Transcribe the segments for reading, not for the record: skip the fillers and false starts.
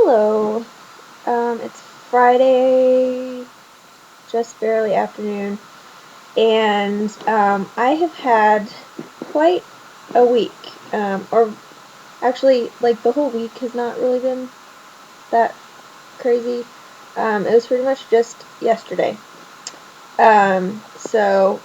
Hello. It's Friday, just barely afternoon, and I have had quite a week. Or actually, like the whole week has not really been that crazy. It was pretty much just yesterday. So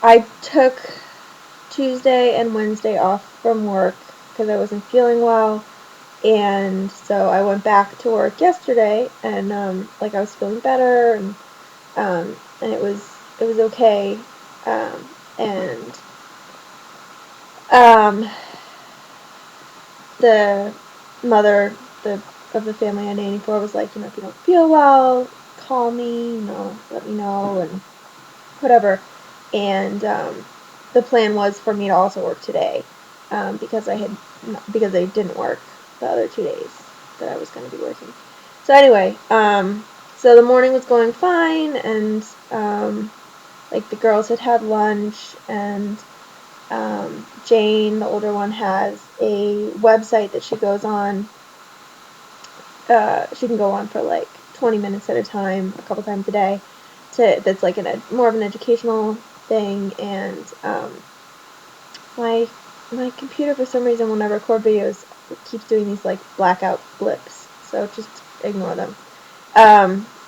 I took Tuesday and Wednesday off from work because I wasn't feeling well. And so I went back to work yesterday, and I was feeling better, and it was okay. And um, the mother the of the family I nanny for was like, if you don't feel well, call me, let me know, and whatever. And the plan was for me to also work today, because because I didn't work the other 2 days that I was going to be working. So anyway, so the morning was going fine, and the girls had lunch, and Jane, the older one, has a website that she goes on. She can go on for like 20 minutes at a time, a couple times a day. That's like more of an educational thing, and my my computer for some reason when I record videos keeps doing these like blackout blips, so just ignore them.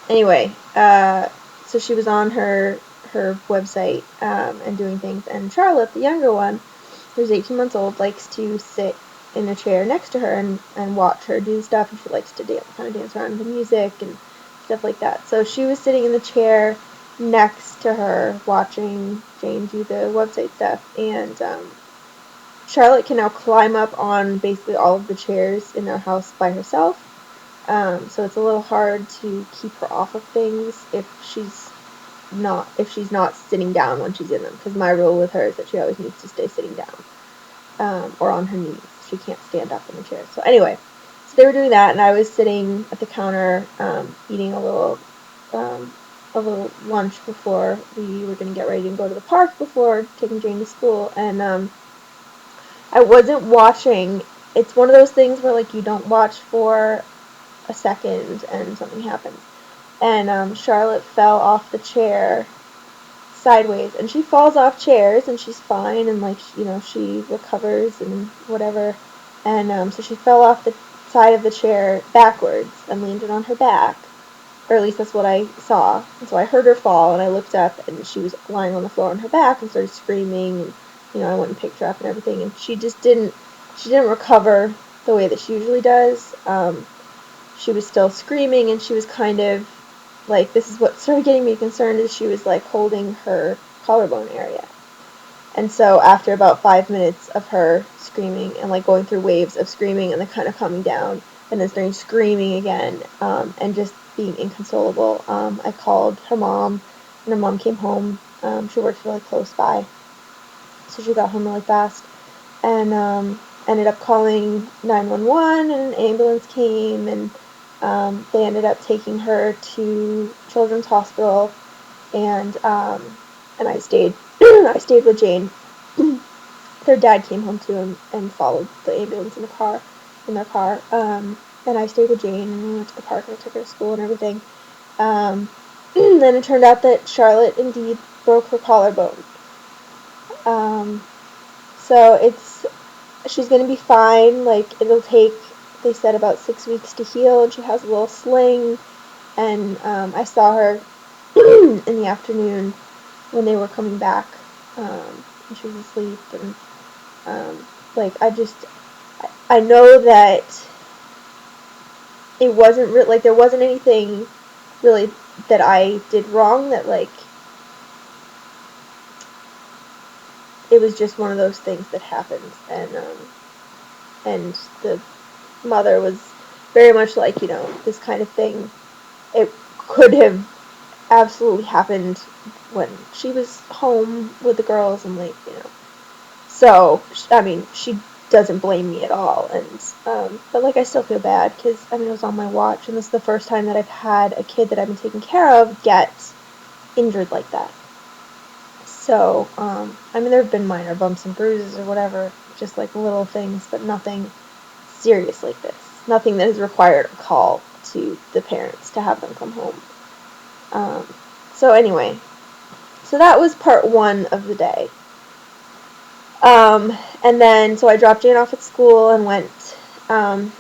Anyway, so she was on her website, and doing things, and Charlotte, the younger one, who's 18 months old, likes to sit in a chair next to her and watch her do stuff, and she likes to dance around to music and stuff like that. So she was sitting in the chair next to her watching Jane do the website stuff, and Charlotte can now climb up on basically all of the chairs in our house by herself. So it's a little hard to keep her off of things if she's not sitting down when she's in them. Because my rule with her is that she always needs to stay sitting down, or on her knees. She can't stand up in the chair. So anyway, so they were doing that, and I was sitting at the counter, eating um, a little lunch before we were going to get ready to go to the park before taking Jane to school, and I wasn't watching. It's one of those things where you don't watch for a second and something happens. And Charlotte fell off the chair sideways, and she falls off chairs, and she's fine, and she recovers and whatever. And so she fell off the side of the chair backwards and landed on her back, or at least that's what I saw. And so I heard her fall, and I looked up, and she was lying on the floor on her back and started screaming. And I went and picked her up and everything, and she didn't recover the way that she usually does. She was still screaming, and she was kind of this is what started getting me concerned, is she was holding her collarbone area. And so after about 5 minutes of her screaming and going through waves of screaming and then kind of calming down and then starting screaming again, and just being inconsolable, I called her mom, and her mom came home. She works really close by, so she got home really fast, and ended up calling 911, and an ambulance came, and they ended up taking her to Children's Hospital, and I stayed I stayed with Jane. Their dad came home too, and followed the ambulance in their car. And I stayed with Jane, and we went to the park, and I took her to school and everything. Then it turned out that Charlotte indeed broke her collarbone. Um, so she's gonna be fine. It'll take, they said, about 6 weeks to heal, and she has a little sling. And I saw her in the afternoon when they were coming back, and she was asleep. And I know that it wasn't there wasn't anything really that I did wrong. That it was just one of those things that happened, and the mother was very much this kind of thing. It could have absolutely happened when she was home with the girls, and so I mean, she doesn't blame me at all, and but I still feel bad because it was on my watch, and this is the first time that I've had a kid that I've been taking care of get injured like that. So, I mean, there have been minor bumps and bruises or whatever, just like little things, but nothing serious like this. Nothing that has required a call to the parents to have them come home. So anyway, so that was part one of the day. And then, so I dropped Jane off at school and went, and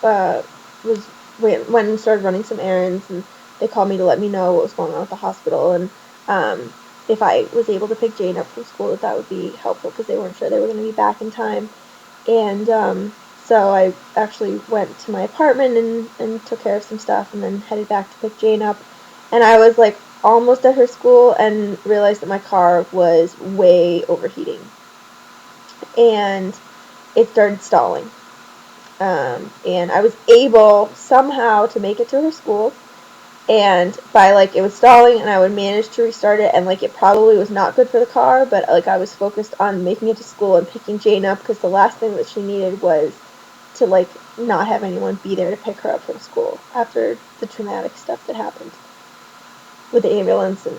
went and started running some errands, and they called me to let me know what was going on at the hospital, and if I was able to pick Jane up from school, that would be helpful because they weren't sure they were going to be back in time. And so I actually went to my apartment and took care of some stuff, and then headed back to pick Jane up. And I was like almost at her school and realized that my car was way overheating, and it started stalling. And I was able somehow to make it to her school, and by like it was stalling, and I would manage to restart it, and like it probably was not good for the car, but like I was focused on making it to school and picking Jane up, because the last thing that she needed was to like not have anyone be there to pick her up from school after the traumatic stuff that happened with the ambulance. And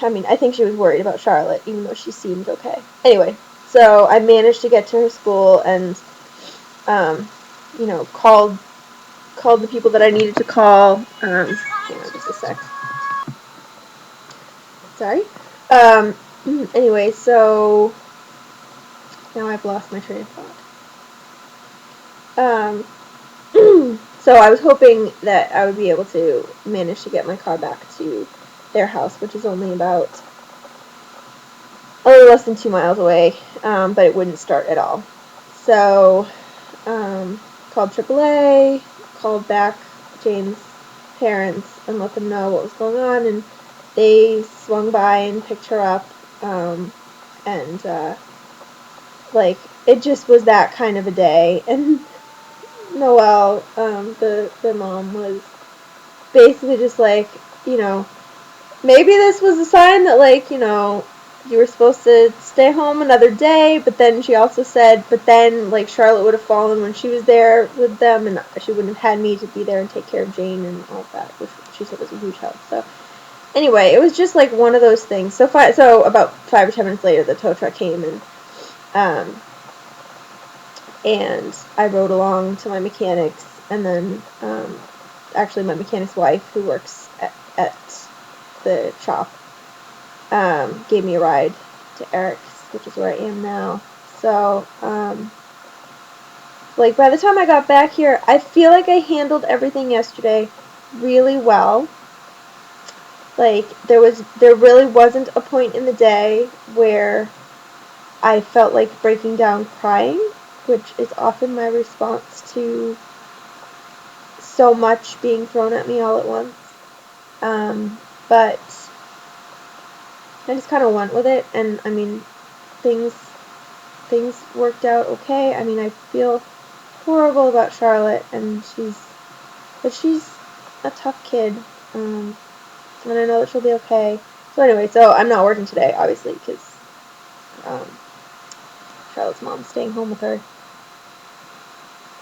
I mean, I think she was worried about Charlotte, even though she seemed okay. Anyway, so I managed to get to her school, and called the people that I needed to call. Hang on just a sec. Sorry. Anyway, so now I've lost my train of thought. So I was hoping that I would be able to manage to get my car back to their house, which is only about a little less than 2 miles away, but it wouldn't start at all. So called AAA, called back Jane's parents and let them know what was going on, and they swung by and picked her up, and like it just was that kind of a day. And Noelle, the mom, was basically just like, maybe this was a sign that like, you were supposed to stay home another day, but then she also said, but then like Charlotte would have fallen when she was there with them, and she wouldn't have had me to be there and take care of Jane and all of that, which she said was a huge help. So anyway, it was just like one of those things. So about 5 or 10 minutes later, the tow truck came, and I rode along to my mechanic's, and then actually my mechanic's wife, who works at the shop, gave me a ride to Eric's, which is where I am now. So, like by the time I got back here, I feel like I handled everything yesterday really well. Like there really wasn't a point in the day where I felt like breaking down crying, which is often my response to so much being thrown at me all at once. But I just kind of went with it, and I mean, things worked out okay. I mean, I feel horrible about Charlotte, and she's a tough kid, and I know that she'll be okay. So anyway, so I'm not working today, obviously, because Charlotte's mom's staying home with her.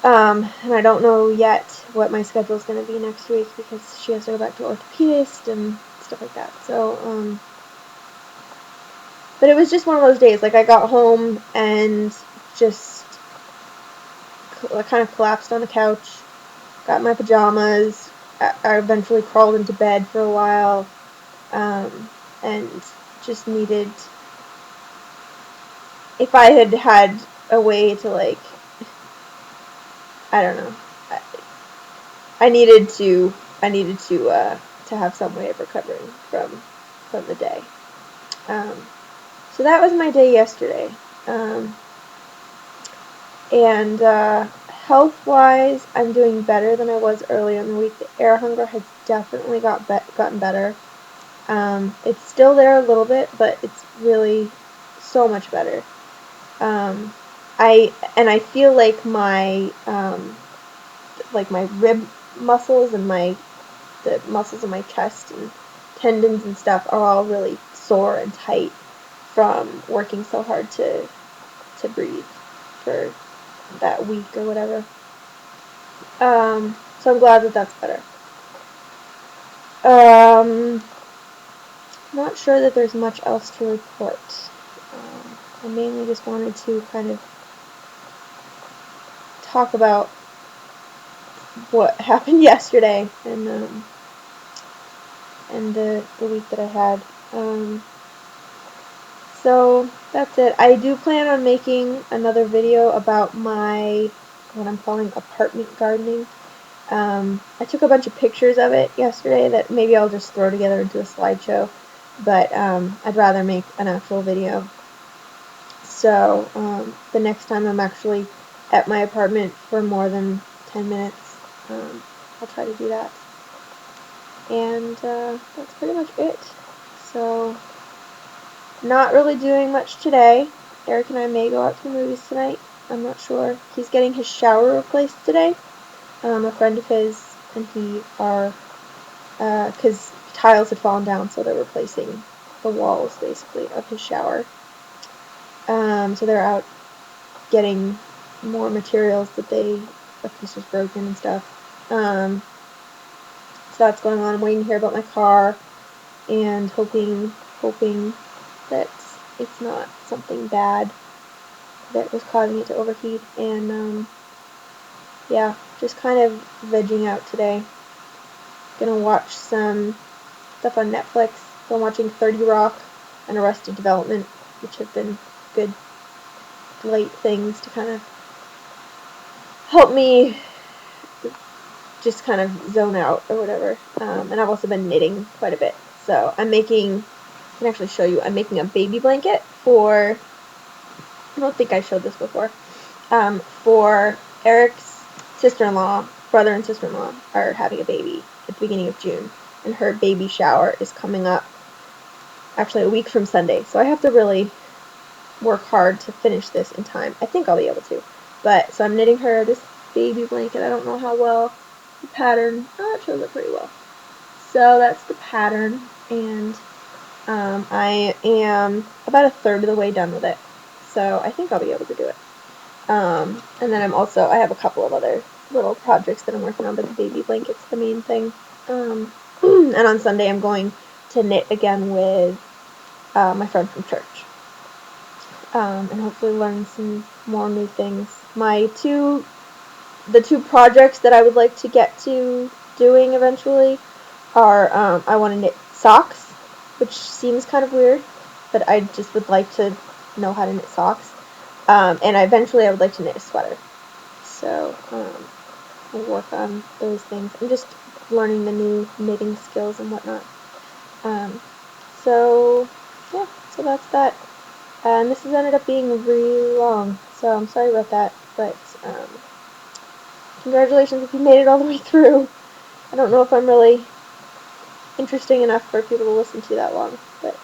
And I don't know yet what my schedule is going to be next week, because she has to go back to orthopedist and stuff like that. So, but it was just one of those days. Like I got home and just kind of collapsed on the couch, got in my pajamas. I eventually crawled into bed for a while, and just needed, if I had a way to like, I don't know, I needed to have some way of recovering from the day. So that was my day yesterday. And health-wise, I'm doing better than I was earlier in the week. The air hunger has definitely gotten better. It's still there a little bit, but it's really so much better. I feel like my rib muscles and the muscles in my chest and tendons and stuff are all really sore and tight from working so hard to breathe for that week or whatever. So I'm glad that that's better. not sure that there's much else to report. I mainly just wanted to kind of talk about what happened yesterday and the week that I had. So that's it. I do plan on making another video about my, what I'm calling apartment gardening. I took a bunch of pictures of it yesterday that maybe I'll just throw together into a slideshow, but I'd rather make an actual video. So the next time I'm actually at my apartment for more than 10 minutes, I'll try to do that. And that's pretty much it. So not really doing much today. Eric and I may go out to the movies tonight. I'm not sure. He's getting his shower replaced today. A friend of his and he are, because tiles had fallen down, so they're replacing the walls, basically, of his shower. So they're out getting more materials that a piece was broken and stuff. So that's going on. I'm waiting to hear about my car and hoping that it's not something bad that was causing it to overheat. And yeah, just kind of vegging out today. Gonna watch some stuff on Netflix. So I'm watching 30 Rock and Arrested Development, which have been good light things to kind of help me just kind of zone out or whatever. And I've also been knitting quite a bit. So I'm making, I can actually show you, I'm making a baby blanket for, I don't think I showed this before, for Eric's sister-in-law. Brother and sister-in-law are having a baby at the beginning of June. And her baby shower is coming up actually a week from Sunday. So I have to really work hard to finish this in time. I think I'll be able to. But, so I'm knitting her this baby blanket. I don't know how well the pattern, it shows up pretty well. So that's the pattern, and I am about a third of the way done with it. So I think I'll be able to do it. And then I have a couple of other little projects that I'm working on, but the baby blanket's the main thing. And on Sunday I'm going to knit again with my friend from church. And hopefully learn some more new things. The two projects that I would like to get to doing eventually are, I want to knit socks, which seems kind of weird, but I just would like to know how to knit socks. And eventually I would like to knit a sweater. So, I'll work on those things. I'm just learning the new knitting skills and whatnot. So, yeah, so that's that. And this has ended up being really long, so I'm sorry about that, but congratulations if you made it all the way through. I don't know if I'm really interesting enough for people to listen to that long, but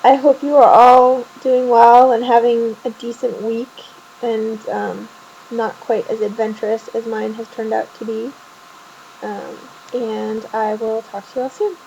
I hope you are all doing well and having a decent week and not quite as adventurous as mine has turned out to be. And I will talk to you all soon.